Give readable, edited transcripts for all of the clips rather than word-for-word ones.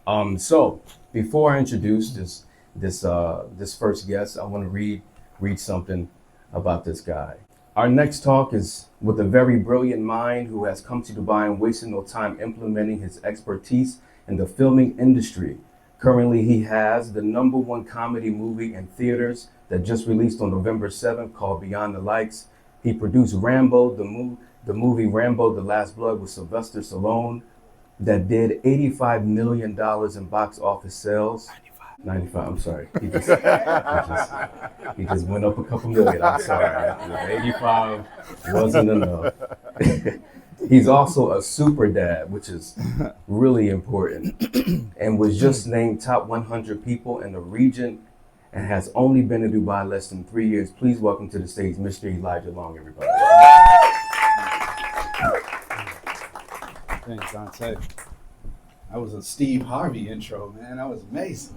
So before I introduce this first guest, I want to read something about this guy. Our next talk is with a very brilliant mind who has come to Dubai and wasted no time implementing his expertise in the filming industry. Currently, he has the number one comedy movie in theaters that just released on November 7th called Beyond the Lights. He produced Rambo, the movie Rambo: The Last Blood with Sylvester Stallone, that did $85 million in box office sales. 95, I'm sorry. He just went up a couple million. I'm sorry. 85 wasn't enough. He's also a super dad, which is really important, and was just named top 100 people in the region and has only been in Dubai less than 3 years. Please welcome to the stage Mr. Elijah Long, everybody. Thanks, Dante. That was a Steve Harvey intro, man. That was amazing.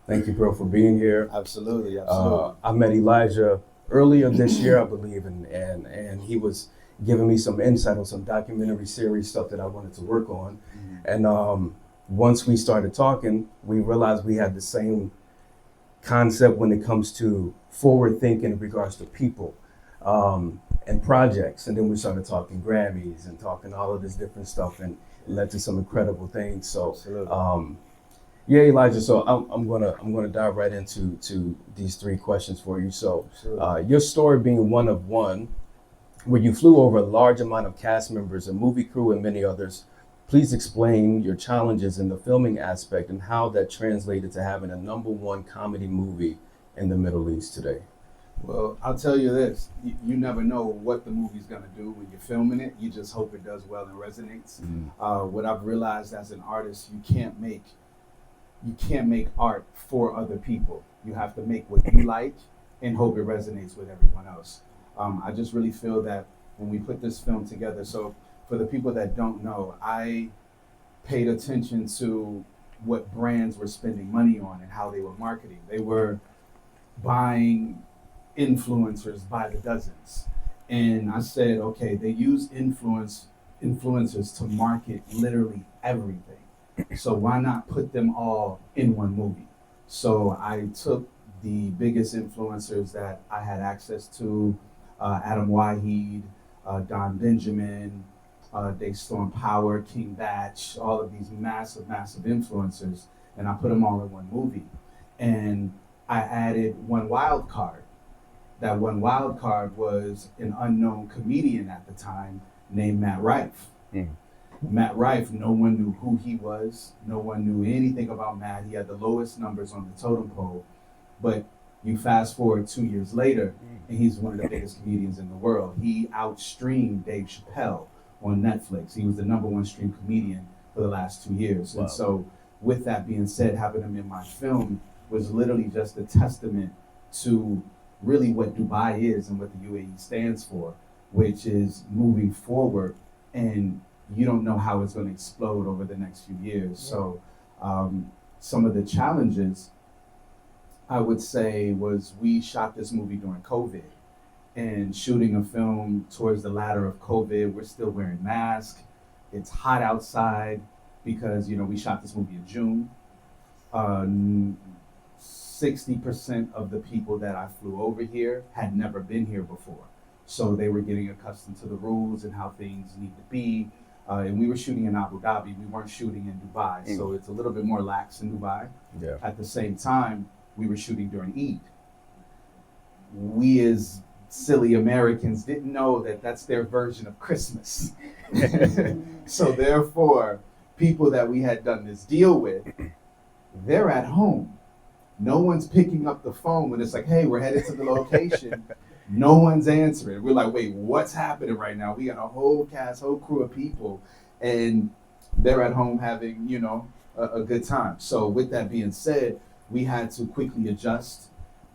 Thank you, bro, for being here. Absolutely. I met Elijah earlier this year, I believe, and he was giving me some insight on some documentary series stuff that I wanted to work on. Mm-hmm. And once we started talking, we realized we had the same concept when it comes to forward thinking in regards to people and projects. And then we started talking Grammys and talking all of this different stuff, and it led to some incredible things. So, yeah, Elijah. So I'm gonna dive right into these three questions for you. So, your story being one of one, where you flew over a large amount of cast members, a movie crew, and many others. Please explain your challenges in the filming aspect and how that translated to having a number one comedy movie in the Middle East today. Well, I'll tell you this. You never know what the movie's going to do when you're filming it. You just hope it does well and resonates. What I've realized as an artist, you can't make art for other people. You have to make what you like and hope it resonates with everyone else. I just really feel that when we put this film together, so for the people that don't know, I paid attention to what brands were spending money on and how they were marketing. They were buying influencers by the dozens. And I said, okay, they use influencers to market literally everything. So why not put them all in one movie? So I took the biggest influencers that I had access to, Adam Waheed, Don Benjamin, Daystorm Power, King Batch, all of these massive influencers, and I put them all in one movie. And I added one wild card. That one wild card was an unknown comedian at the time named Matt Rife. Matt Rife, no one knew who he was. No one knew anything about Matt. He had the lowest numbers on the totem pole. But you fast forward 2 years later, and he's one of the biggest comedians in the world. He outstreamed Dave Chappelle on Netflix. He was the number one streamed comedian for the last 2 years. Wow. And so with that being said, having him in my film was literally just a testament to really what Dubai is and what the UAE stands for, which is moving forward, and you don't know how it's going to explode over the next few years. So some of the challenges I would say was we shot this movie during COVID, and shooting a film towards the latter of COVID, we're still wearing masks. It's hot outside because, we shot this movie in June. 60% of the people that I flew over here had never been here before. So they were getting accustomed to the rules and how things need to be. And we were shooting in Abu Dhabi. We weren't shooting in Dubai. So it's a little bit more lax in Dubai. Yeah. At the same time, we were shooting during Eid. We as silly Americans didn't know that that's their version of Christmas. So therefore, people that we had done this deal with, they're at home. No one's picking up the phone when it's like, hey, we're headed to the location. No one's answering. We're like, wait, what's happening right now? We got a whole crew of people, and they're at home having, a good time. So with that being said, we had to quickly adjust.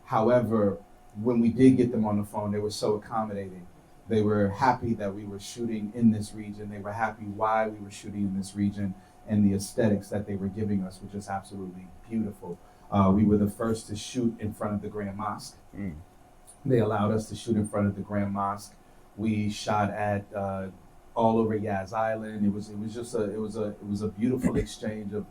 However, when we did get them on the phone, they were so accommodating. They were happy that we were shooting in this region. They were happy why we were shooting in this region, and the aesthetics that they were giving us were just absolutely beautiful. We were the first to shoot in front of the Grand Mosque. They allowed us to shoot in front of the Grand Mosque. We shot at all over Yaz Island. It was just it was a beautiful exchange of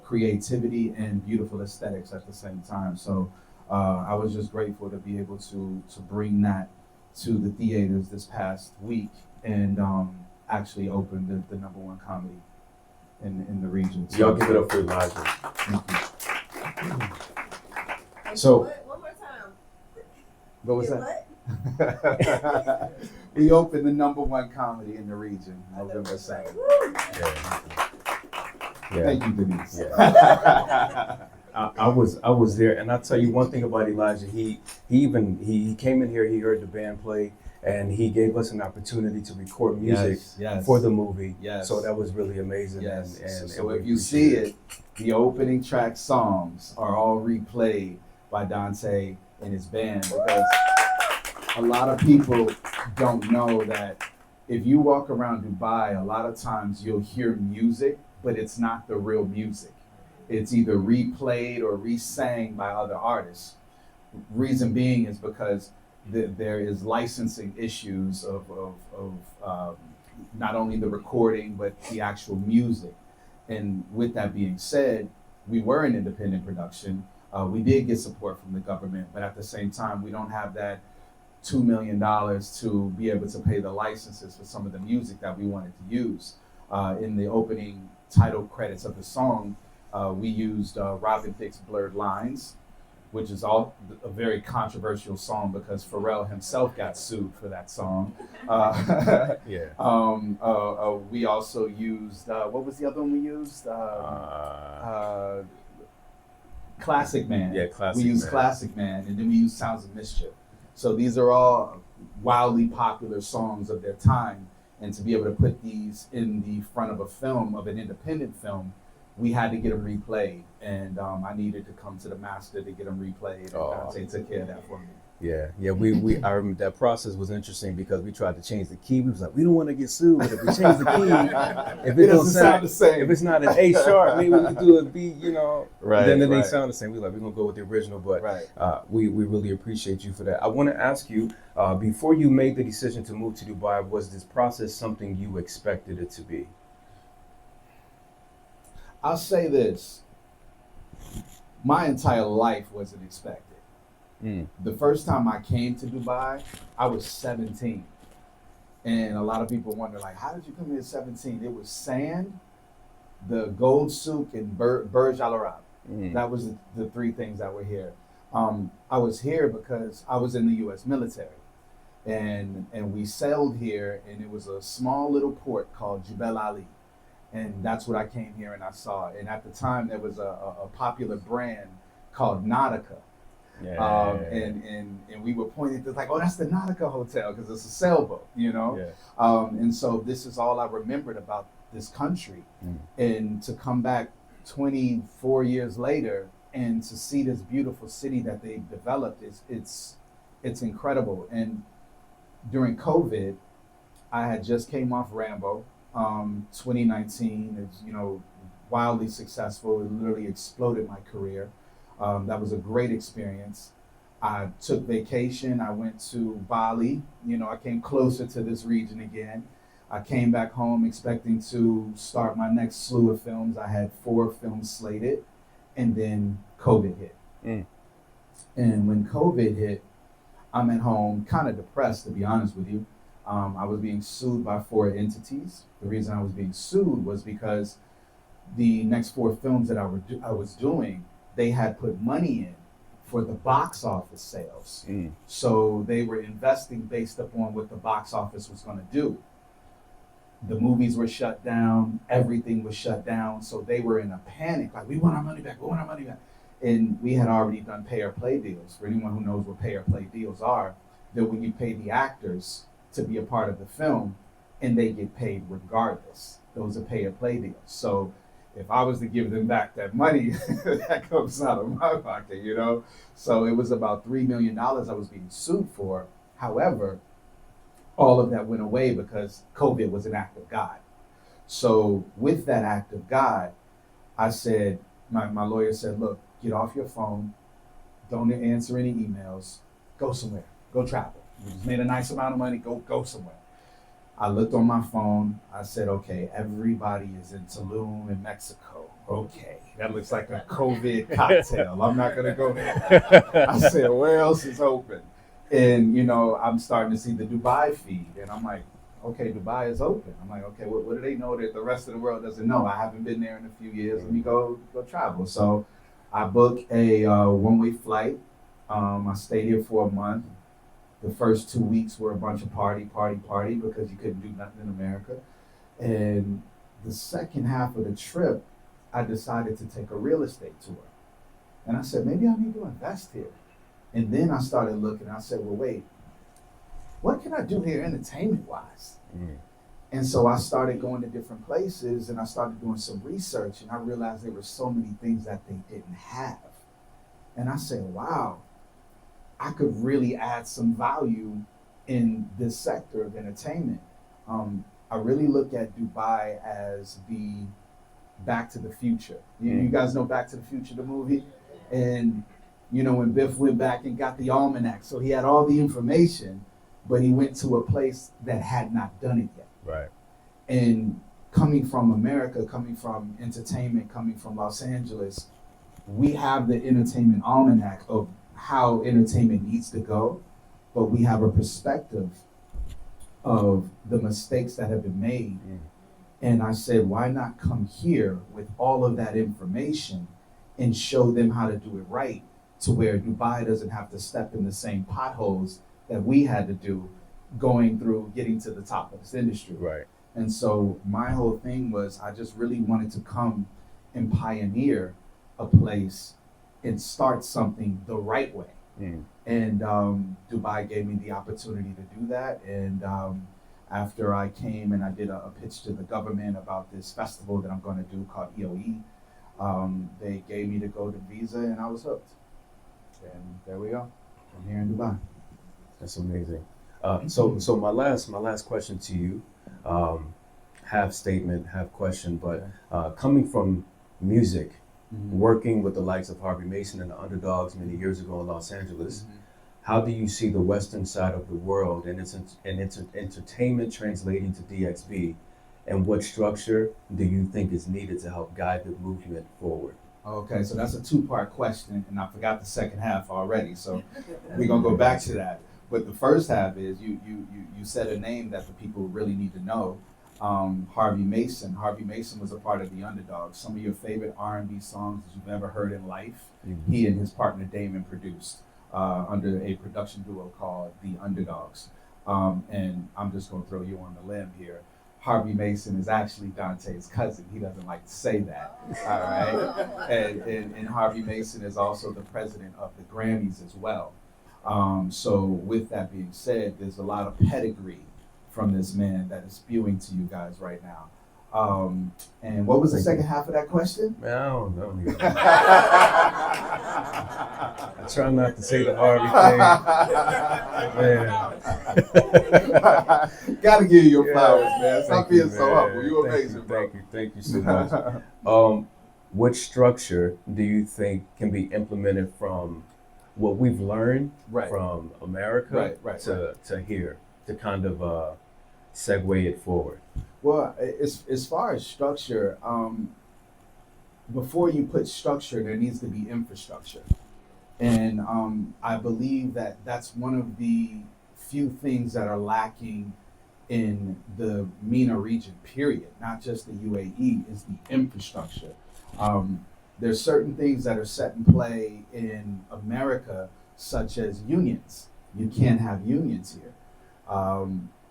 creativity and beautiful aesthetics at the same time. So I was just grateful to be able to bring that to the theaters this past week and actually open the number one comedy in the region. So Y'all give it up for Elijah. thank you. So So one more time. what was Get that? what? We opened the number one comedy in the region November 2nd. Yeah. Thank you, Denise. I was there, and I'll tell you one thing about Elijah. He came in here. He heard the band play, and he gave us an opportunity to record music Yes. for the movie. Yes. So that was really amazing. Yes. And So we if you see appreciate it, the opening track songs are all replayed by Dante and his band, because a lot of people don't know that if you walk around Dubai, a lot of times you'll hear music, but it's not the real music. It's either replayed or re-sang by other artists. Reason being is because there is licensing issues of not only the recording, but the actual music. And with that being said, we were an independent production. We did get support from the government, but at the same time, we don't have that $2 million to be able to pay the licenses for some of the music that we wanted to use. In the opening title credits of the song, we used Robin Thicke's Blurred Lines, which is a very controversial song because Pharrell himself got sued for that song. We also used, what was the other one we used? Classic Man. Yeah, Classic We used Man. Classic Man, and then we used Sounds of Mischief. So these are all wildly popular songs of their time, and to be able to put these in the front of a film, of an independent film, we had to get them replayed, and I needed to come to the master to get them replayed, and Dante took care of that for me. Yeah. I remember that process was interesting because we tried to change the key. We was like, we don't want to get sued, but if we change the key, if It don't doesn't sound the same. if it's not an A sharp, maybe we can do a B. Right, Then it ain't right. sound the same. We're gonna go with the original, but Right. we really appreciate you for that. I want to ask you, before you made the decision to move to Dubai, was this process something you expected it to be? I'll say this. My entire life wasn't expected. The first time I came to Dubai, I was 17. And a lot of people wonder, like, how did you come here at 17? It was sand, the gold souk, and Burj Al Arab. That was the three things that were here. I was here because I was in the U.S. military. And we sailed here, and it was a small little port called Jebel Ali. And that's what I came here and I saw. And at the time, there was a popular brand called Nautica. And we were pointing to, like, oh, that's the Nautica Hotel because it's a sailboat, and so this is all I remembered about this country. And to come back 24 years later and to see this beautiful city that they've developed, it's incredible. And during COVID, I had just came off Rambo. 2019 is, wildly successful. It literally exploded my career. That was a great experience. I took vacation. I went to Bali. I came closer to this region again. I came back home expecting to start my next slew of films. I had 4 films slated, and then COVID hit. And when COVID hit, I'm at home kind of depressed, to be honest with you. I was being sued by 4 entities. The reason I was being sued was because the next 4 films that I was doing, they had put money in for the box office sales. So they were investing based upon what the box office was going to do. The movies were shut down. Everything was shut down. So they were in a panic, like, we want our money back. We want our money back. And we had already done pay or play deals. For anyone who knows what pay or play deals are, that when you pay the actors to be a part of the film, and they get paid regardless. Those are pay or play deals. So if I was to give them back that money, that comes out of my pocket, So it was about $3 million I was being sued for. However, all of that went away because COVID was an act of God. So with that act of God, I said, my lawyer said, look, get off your phone. Don't answer any emails. Go somewhere. Go travel. You just made a nice amount of money. Go somewhere. I looked on my phone. I said, okay, everybody is in Tulum in Mexico. Okay, that looks like a COVID cocktail. I'm not gonna go there. I said, where else is open? And I'm starting to see the Dubai feed, and I'm like, okay, Dubai is open. I'm like, okay, what do they know that the rest of the world doesn't know? I haven't been there in a few years. Let me go travel. So I booked a one-way flight. I stayed here for a month. The first 2 weeks were a bunch of party because you couldn't do nothing in America. And the second half of the trip, I decided to take a real estate tour. And I said, maybe I need to invest here. And then I started looking, I said, well, wait, what can I do here entertainment-wise? And so I started going to different places and I started doing some research and I realized there were so many things that they didn't have. And I said, wow, I could really add some value in this sector of entertainment. I really look at Dubai as the Back to the Future. You guys know Back to the Future, the movie? And when Biff went back and got the almanac, so he had all the information, but he went to a place that had not done it yet. Right. And coming from America, coming from entertainment, coming from Los Angeles, we have the entertainment almanac of how entertainment needs to go, but we have a perspective of the mistakes that have been made. And I said, why not come here with all of that information and show them how to do it right, to where Dubai doesn't have to step in the same potholes that we had to do going through getting to the top of this industry. Right. And so my whole thing was I just really wanted to come and pioneer a place and start something the right way. And Dubai gave me the opportunity to do that. And after I came and I did a pitch to the government about this festival that I'm going to do called EOE, they gave me the golden visa and I was hooked. And there we go. I'm here in Dubai. That's amazing. So my last question to you, half statement, half question, but coming from music, working with the likes of Harvey Mason and the Underdogs many years ago in Los Angeles, how do you see the Western side of the world and its entertainment translating to DXB, and what structure do you think is needed to help guide the movement forward? Okay, so that's a two-part question, and I forgot the second half already, so we're gonna go back to that. But the first half is you said a name that the people really need to know. Harvey Mason. Harvey Mason was a part of the Underdogs. Some of your favorite R&B songs that you've ever heard in life, he and his partner Damon produced under a production duo called the Underdogs. And I'm just gonna throw you on the limb here. Harvey Mason is actually Dante's cousin. He doesn't like to say that, all right? And Harvey Mason is also the president of the Grammys as well. So with that being said, there's a lot of pedigree from this man that is spewing to you guys right now. And what was the second half of that question? Man, I don't know. I try not to say the Harvey thing. Man. Gotta give you your flowers, man. Stop being so humble. You Thank amazing, you, bro. Thank you so much. What structure do you think can be implemented from what we've learned from America to here to kind of segue it forward? Well, as far as structure, before you put structure, there needs to be infrastructure. And I believe that that's one of the few things that are lacking in the MENA region, period, not just the UAE, is the infrastructure. There's certain things that are set in play in America, such as unions. You can't have unions here.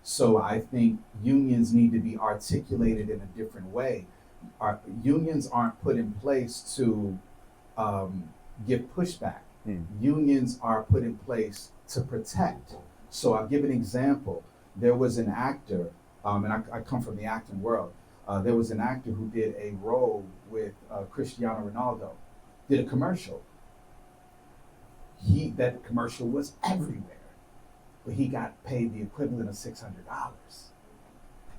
So I think unions need to be articulated in a different way. Unions aren't put in place to give pushback. Unions are put in place to protect. So I'll give an example. There was an actor, and I come from the acting world. There was an actor who did a role with Cristiano Ronaldo, did a commercial. That commercial was everywhere, but he got paid the equivalent of $600.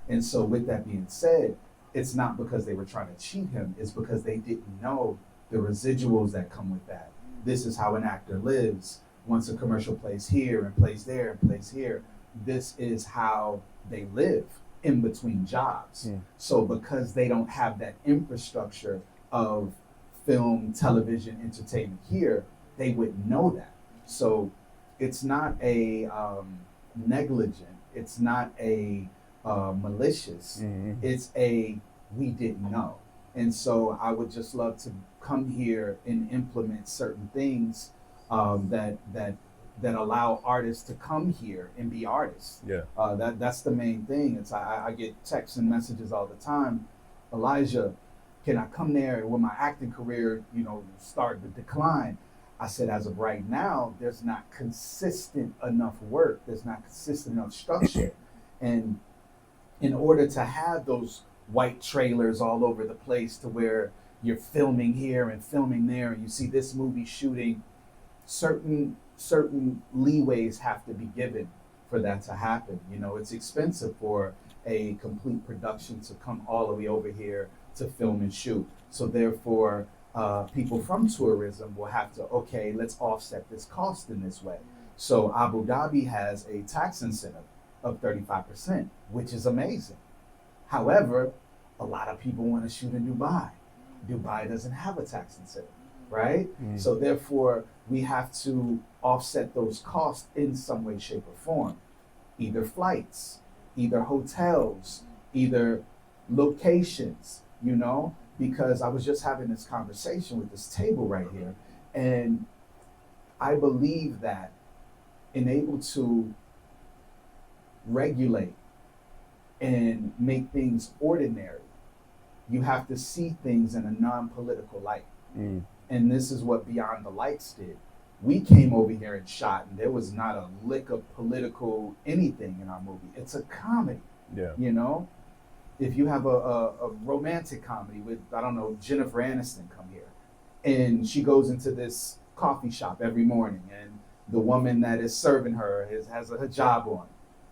And so with that being said, it's not because they were trying to cheat him, it's because they didn't know the residuals that come with that. This is how an actor lives. Once a commercial plays here and plays there and plays here, this is how they live in between jobs. So because they don't have that infrastructure of film, television, entertainment here, they wouldn't know that. So it's not a negligent, it's not a malicious, it's a we didn't know. And so I would just love to come here and implement certain things that allow artists to come here and be artists. Yeah. That's the main thing. It's I get texts and messages all the time. Elijah, can I come there when my acting career, start to decline? I said, as of right now, there's not consistent enough work. There's not consistent enough structure. And in order to have those white trailers all over the place to where you're filming here and filming there, and you see this movie shooting, certain leeways have to be given for that to happen. It's expensive for a complete production to come all the way over here to film and shoot. So therefore, people from tourism will have to, okay, let's offset this cost in this way. So Abu Dhabi has a tax incentive of 35%, which is amazing. However, a lot of people want to shoot in Dubai. Dubai doesn't have a tax incentive, right? So therefore, we have to offset those costs in some way, shape, or form. Either flights, either hotels, either locations, because I was just having this conversation with this table right here, and I believe that in able to regulate and make things ordinary, you have to see things in a non-political light. And this is what Beyond the Lights did. We came over here and shot, and there was not a lick of political anything in our movie. It's a comedy. Yeah. If you have a romantic comedy with, I don't know, Jennifer Aniston come here, and she goes into this coffee shop every morning, and the woman that is serving her has a hijab on,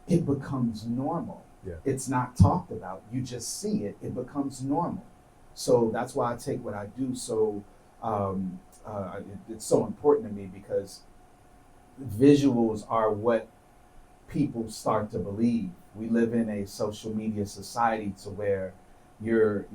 it becomes normal. Yeah. It's not talked about. You just see it. It becomes normal. So that's why I take what I do so, it's so important to me, because visuals are what people start to believe. We live in a social media society to where you're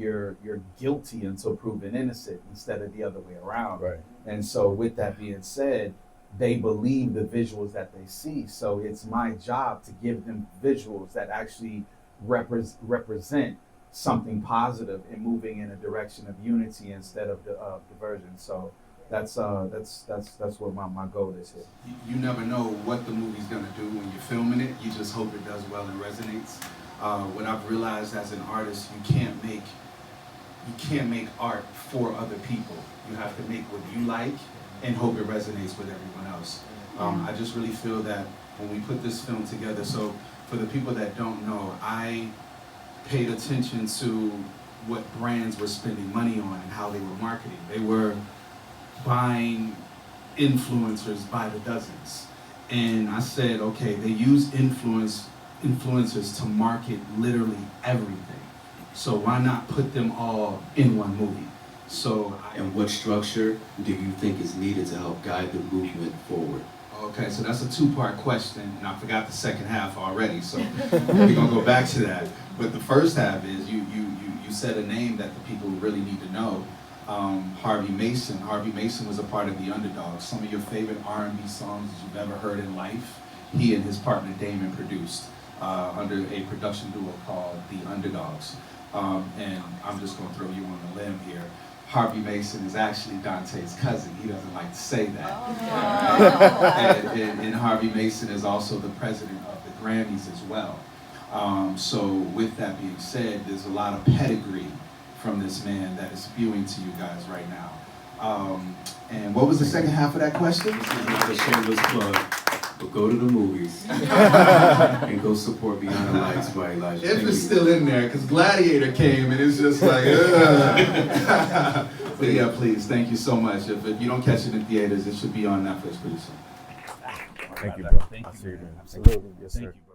guilty until proven innocent instead of the other way around. Right. And so with that being said, they believe the visuals that they see. So it's my job to give them visuals that actually represent something positive and moving in a direction of unity instead of diversion. So that's what my goal is here. You never know what the movie's gonna do when you're filming it. You just hope it does well and resonates. What I've realized as an artist, you can't make art for other people. You have to make what you like and hope it resonates with everyone else. I just really feel that when we put this film together, so for the people that don't know, I paid attention to what brands were spending money on and how they were marketing. They were buying influencers by the dozens. And I said, okay, they use influencers to market literally everything. So why not put them all in one movie? And what structure do you think is needed to help guide the movement forward? Okay, so that's a two-part question, and I forgot the second half already, so we're gonna go back to that. But the first half is you said a name that the people really need to know. Harvey Mason. Harvey Mason was a part of the Underdogs. Some of your favorite R&B songs that you've ever heard in life, he and his partner Damon produced under a production duo called the Underdogs. And I'm just gonna throw you on the limb here. Harvey Mason is actually Dante's cousin. He doesn't like to say that. And Harvey Mason is also the president of the Grammys as well. So with that being said, there's a lot of pedigree from this man that is spewing to you guys right now. And what was the second half of that question? This is not a shameless plug, but go to the movies and go support Beyond the Lights by Elijah. If it's still in there, because Gladiator came and it's just like, ugh. But yeah, please, thank you so much. If you don't catch it in theaters, it should be on Netflix pretty soon. Thank you, bro. Thank I you, see you, man. man. Absolutely. Yes, Thank sir. you, bro.